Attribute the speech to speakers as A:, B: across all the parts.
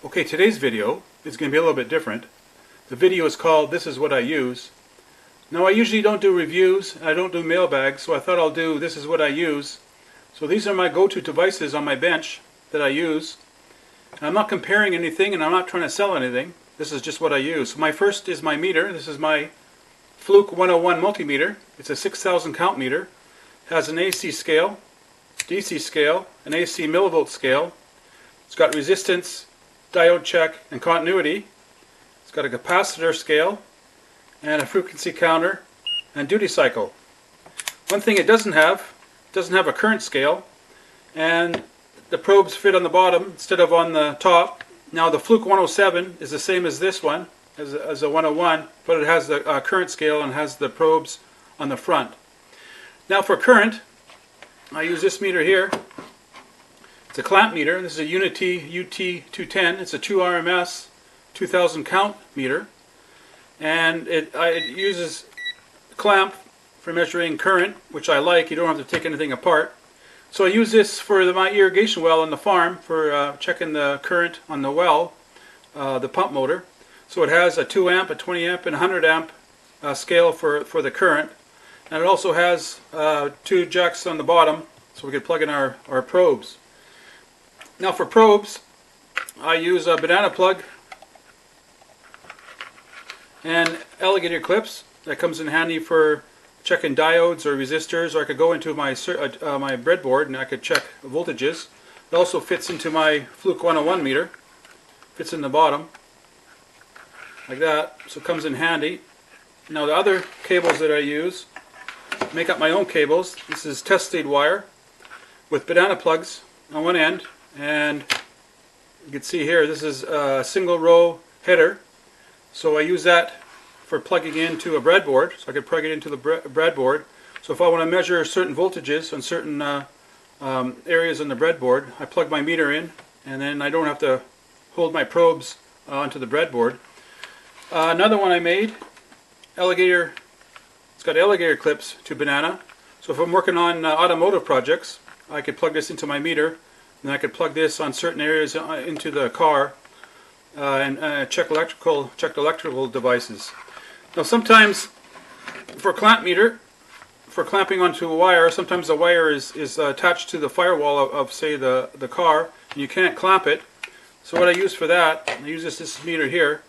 A: Okay, today's video is going to be a little bit different. The video is called "This is what I use." Now, I usually don't do reviews, and I don't do mailbags, so I thought I'll do "This is what I use." So these are my go-to devices on my bench that I use. And I'm not comparing anything, and I'm not trying to sell anything. This is just what I use. So my first is my meter. This is my Fluke 101 multimeter. It's a 6,000 count meter. It has an AC scale, DC scale, an AC millivolt scale. It's got resistance, diode check, and continuity. It's got a capacitor scale and a frequency counter and duty cycle. One thing it doesn't have a current scale, and the probes fit on the bottom instead of on the top. Now the Fluke 107 is the same as this one, as a 101, but it has the current scale and has the probes on the front. Now for current, I use this meter here. It's a clamp meter. This is a Unity UT210. It's a 2 RMS 2000 count meter, and it uses clamp for measuring current, which I like. You don't have to take anything apart. So I use this for my irrigation well on the farm for checking the current on the well, the pump motor. So it has a 2 amp, a 20 amp, and 100 amp scale for the current, and it also has 2 jacks on the bottom, so we could plug in our probes. Now for probes, I use a banana plug and alligator clips. That comes in handy for checking diodes or resistors, or I could go into my breadboard and I could check voltages. It also fits into my Fluke 101 meter. Fits in the bottom like that, so it comes in handy. Now the other cables that I use, make up my own cables. This is test lead wire with banana plugs on one end, and you can see here this is a single row header, so I use that for plugging into a breadboard, so I could plug it into the breadboard. So if I want to measure certain voltages on certain areas on the breadboard, I plug my meter in, and then I don't have to hold my probes onto the breadboard. Another one I made, alligator. It's got alligator clips to banana. So if I'm working on automotive projects, I could plug this into my meter, and I could plug this on certain areas into the car and check electrical devices. Now sometimes for clamp meter, for clamping onto a wire, sometimes the wire is attached to the firewall of say the car, and you can't clamp it. So what I use for that, I use this meter here.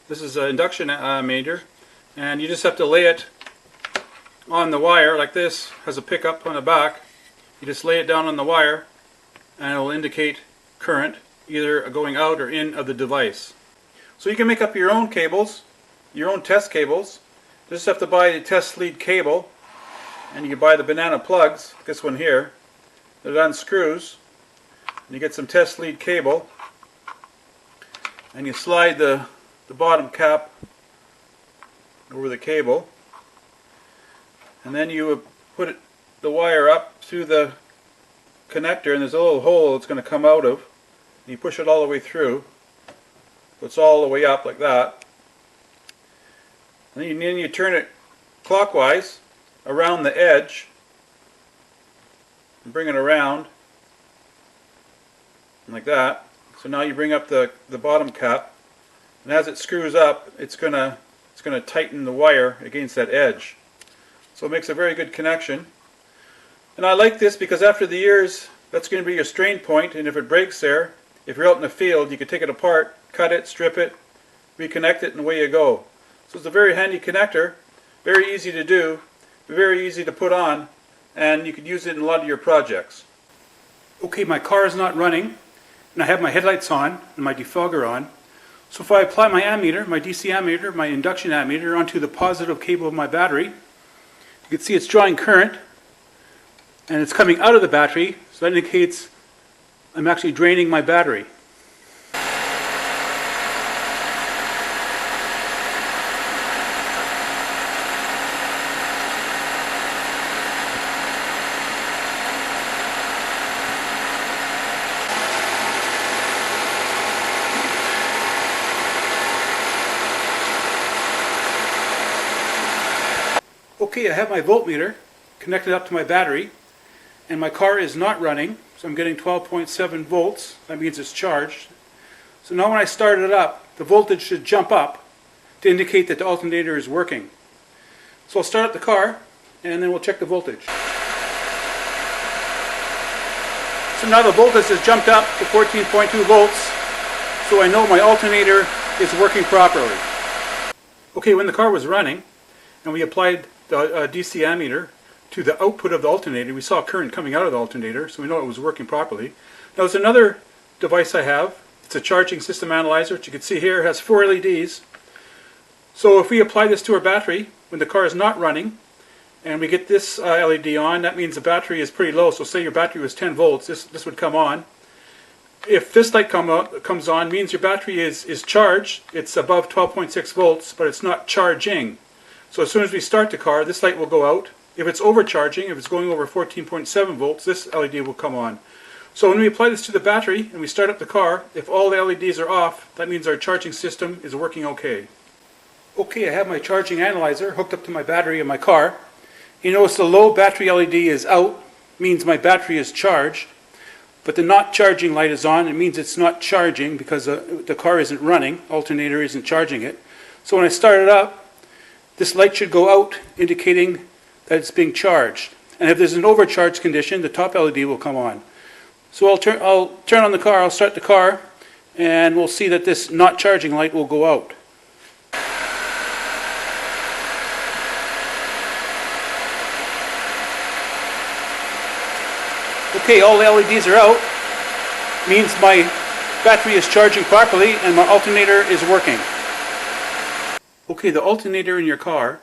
A: This is an induction meter, and you just have to lay it on the wire like this. Has a pickup on the back. You just lay it down on the wire, and it will indicate current either going out or in of the device. So you can make up your own cables, your own test cables. You just have to buy the test lead cable, and you can buy the banana plugs, this one here, that unscrews, and you get some test lead cable, and you slide the bottom cap over the cable, and then you put the wire up through the connector, and there's a little hole it's going to come out of, and you push it all the way through, so it's all the way up like that. And then you turn it clockwise around the edge and bring it around like that. So now you bring up the bottom cap, and as it screws up, it's gonna tighten the wire against that edge. So it makes a very good connection. And I like this because after the years, that's going to be your strain point, and if it breaks there, if you're out in the field, you can take it apart, cut it, strip it, reconnect it, and away you go. So it's a very handy connector, very easy to do, very easy to put on, and you could use it in a lot of your projects. Okay, my car is not running, and I have my headlights on and my defogger on. So if I apply my ammeter, my DC ammeter, my induction ammeter onto the positive cable of my battery, you can see it's drawing current, and it's coming out of the battery, so that indicates I'm actually draining my battery. Okay, I have my voltmeter connected up to my battery, and my car is not running, so I'm getting 12.7 volts. That means it's charged. So now when I start it up, the voltage should jump up to indicate that the alternator is working. So I'll start up the car and then we'll check the voltage. So now the voltage has jumped up to 14.2 volts, so I know my alternator is working properly. Okay, when the car was running and we applied the DC ammeter to the output of the alternator, we saw current coming out of the alternator, so we know it was working properly. Now there's another device I have. It's a charging system analyzer, which you can see here. It has 4 LEDs. So if we apply this to our battery when the car is not running, and we get this LED on, that means the battery is pretty low. So say your battery was 10 volts, this would come on. If this light comes on, means your battery is charged. It's above 12.6 volts, but it's not charging. So as soon as we start the car, this light will go out. If it's overcharging, if it's going over 14.7 volts, this LED will come on. So when we apply this to the battery and we start up the car, if all the LEDs are off, that means our charging system is working okay. Okay, I have my charging analyzer hooked up to my battery in my car. You notice the low battery LED is out, means my battery is charged. But the not charging light is on. It means it's not charging because the car isn't running. Alternator isn't charging it. So when I start it up, this light should go out, indicating that it's being charged. And if there's an overcharge condition, the top LED will come on. So I'll turn on the car, I'll start the car, and we'll see that this not charging light will go out. Okay, all the LEDs are out. Means my battery is charging properly and my alternator is working. Okay, the alternator in your car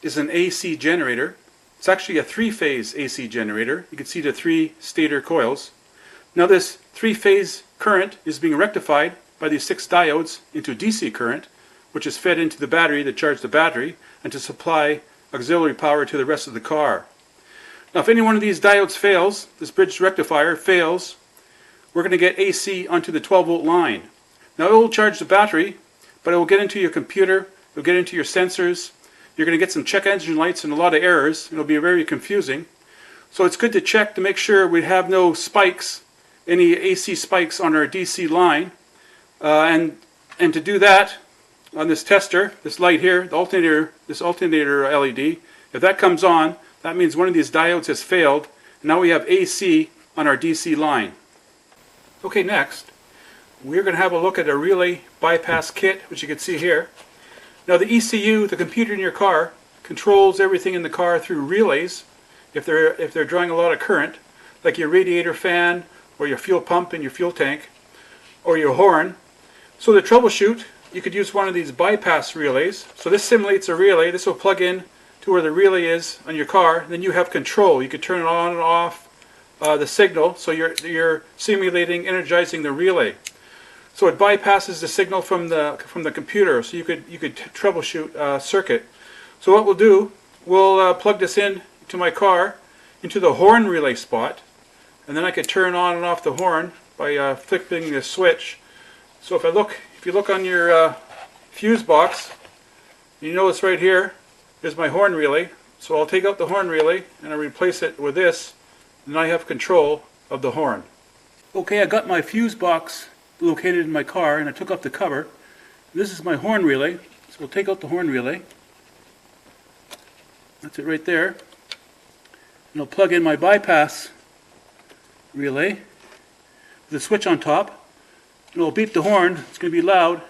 A: is an AC generator. It's actually a 3-phase AC generator. You can see the 3 stator coils. Now this 3-phase current is being rectified by these 6 diodes into DC current, which is fed into the battery to charge the battery and to supply auxiliary power to the rest of the car. Now if any one of these diodes fails, this bridge rectifier fails, we're going to get AC onto the 12-volt line. Now it will charge the battery, but it will get into your computer, it will get into your sensors. You're going to get some check engine lights and a lot of errors. It'll be very confusing. So it's good to check to make sure we have no spikes, any AC spikes on our DC line. And to do that, on this tester, this light here, this alternator LED, if that comes on, that means one of these diodes has failed. And now we have AC on our DC line. Okay, next, we're going to have a look at a relay bypass kit, which you can see here. Now the ECU, the computer in your car, controls everything in the car through relays if they're drawing a lot of current, like your radiator fan, or your fuel pump and your fuel tank, or your horn. So to troubleshoot, you could use one of these bypass relays. So this simulates a relay. This will plug in to where the relay is on your car. Then you have control. You could turn it on and off the signal, so you're simulating energizing the relay. So it bypasses the signal from the computer, so you could troubleshoot a circuit. So what we'll do, we'll plug this in to my car into the horn relay spot, and then I could turn on and off the horn by flipping the switch. So if you look on your fuse box, you notice right here is my horn relay. So I'll take out the horn relay and I'll replace it with this, and I have control of the horn. Okay, I got my fuse box located in my car and I took off the cover. This is my horn relay, so we'll take out the horn relay. That's it right there. And I'll plug in my bypass relay with a switch on top, and I'll beep the horn. It's going to be loud.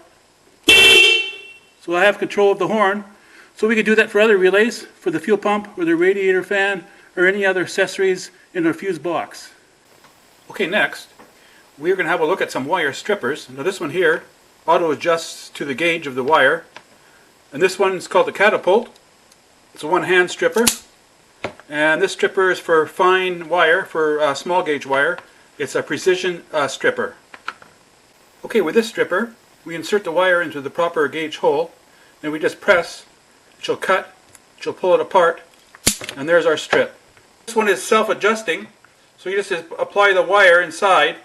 A: So I have control of the horn. So we could do that for other relays, for the fuel pump or the radiator fan or any other accessories in our fuse box. Okay, next we're going to have a look at some wire strippers. Now this one here auto adjusts to the gauge of the wire, and this one is called the Catapult. It's a one-hand stripper, and this stripper is for fine wire, for small gauge wire. It's a precision stripper. Okay, with this stripper we insert the wire into the proper gauge hole, and we just press. She'll cut, she'll pull it apart, and there's our strip. This one is self-adjusting, so you just apply the wire inside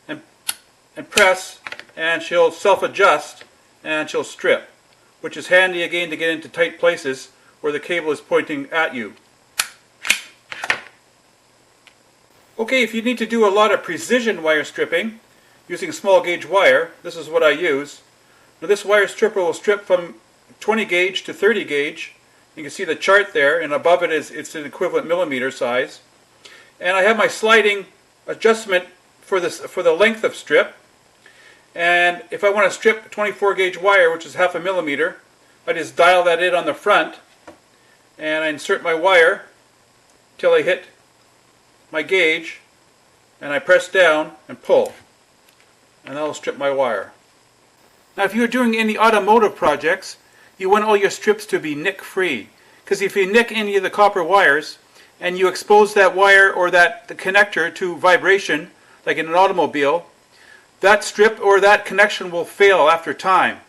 A: and press, and she'll self-adjust and she'll strip, which is handy again to get into tight places where the cable is pointing at you. Okay, if you need to do a lot of precision wire stripping, using small gauge wire. This is what I use. Now this wire stripper will strip from 20 gauge to 30 gauge. You can see the chart there, and above it is it's an equivalent millimeter size. And I have my sliding adjustment for the length of strip. And if I want to strip 24 gauge wire, which is 1/2 millimeter, I just dial that in on the front, and I insert my wire till I hit my gauge, and I press down and pull, and that'll strip my wire. Now if you're doing any automotive projects, you want all your strips to be nick free, because if you nick any of the copper wires and you expose that wire or the connector to vibration, like in an automobile, that strip or that connection will fail after time.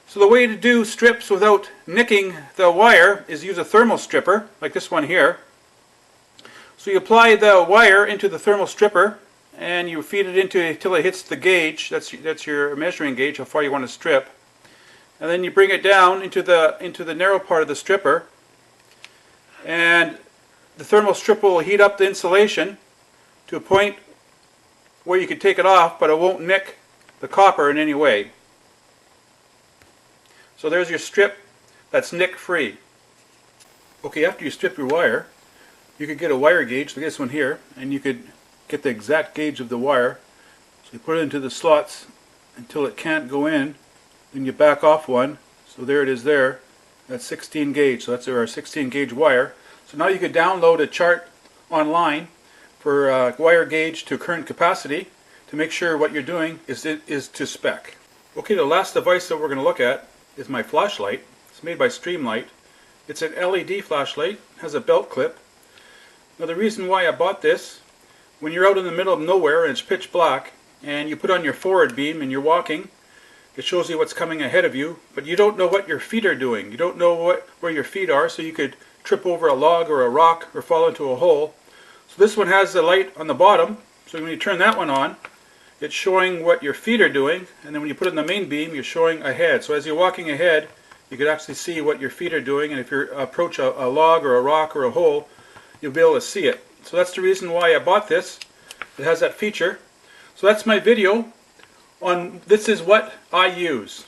A: So the way to do strips without nicking the wire is use a thermal stripper, like this one here. So you apply the wire into the thermal stripper and you feed it into until it hits the gauge. That's your measuring gauge, how far you want to strip. And then you bring it down into the narrow part of the stripper, and the thermal stripper will heat up the insulation to a point where you can take it off, but it won't nick the copper in any way. So there's your strip that's nick free. Okay, after you strip your wire, you could get a wire gauge like this one here, and you could get the exact gauge of the wire. So you put it into the slots until it can't go in, then you back off one, so there it is there. That's 16 gauge, so that's our 16 gauge wire. So now you could download a chart online for wire gauge to current capacity to make sure what you're doing is to spec. Okay, the last device that we're going to look at is my flashlight. It's made by Streamlight. It's an LED flashlight, has a belt clip. Now the reason why I bought this, when you're out in the middle of nowhere and it's pitch black and you put on your forward beam and you're walking, it shows you what's coming ahead of you, but you don't know what your feet are doing. You don't know where your feet are, so you could trip over a log or a rock or fall into a hole. So this one has the light on the bottom, so when you turn that one on, it's showing what your feet are doing, and then when you put it in the main beam, you're showing ahead. So as you're walking ahead, you could actually see what your feet are doing, and if you approach a log or a rock or a hole, you'll be able to see it. So that's the reason why I bought this. It has that feature. So that's my video on this is what I use.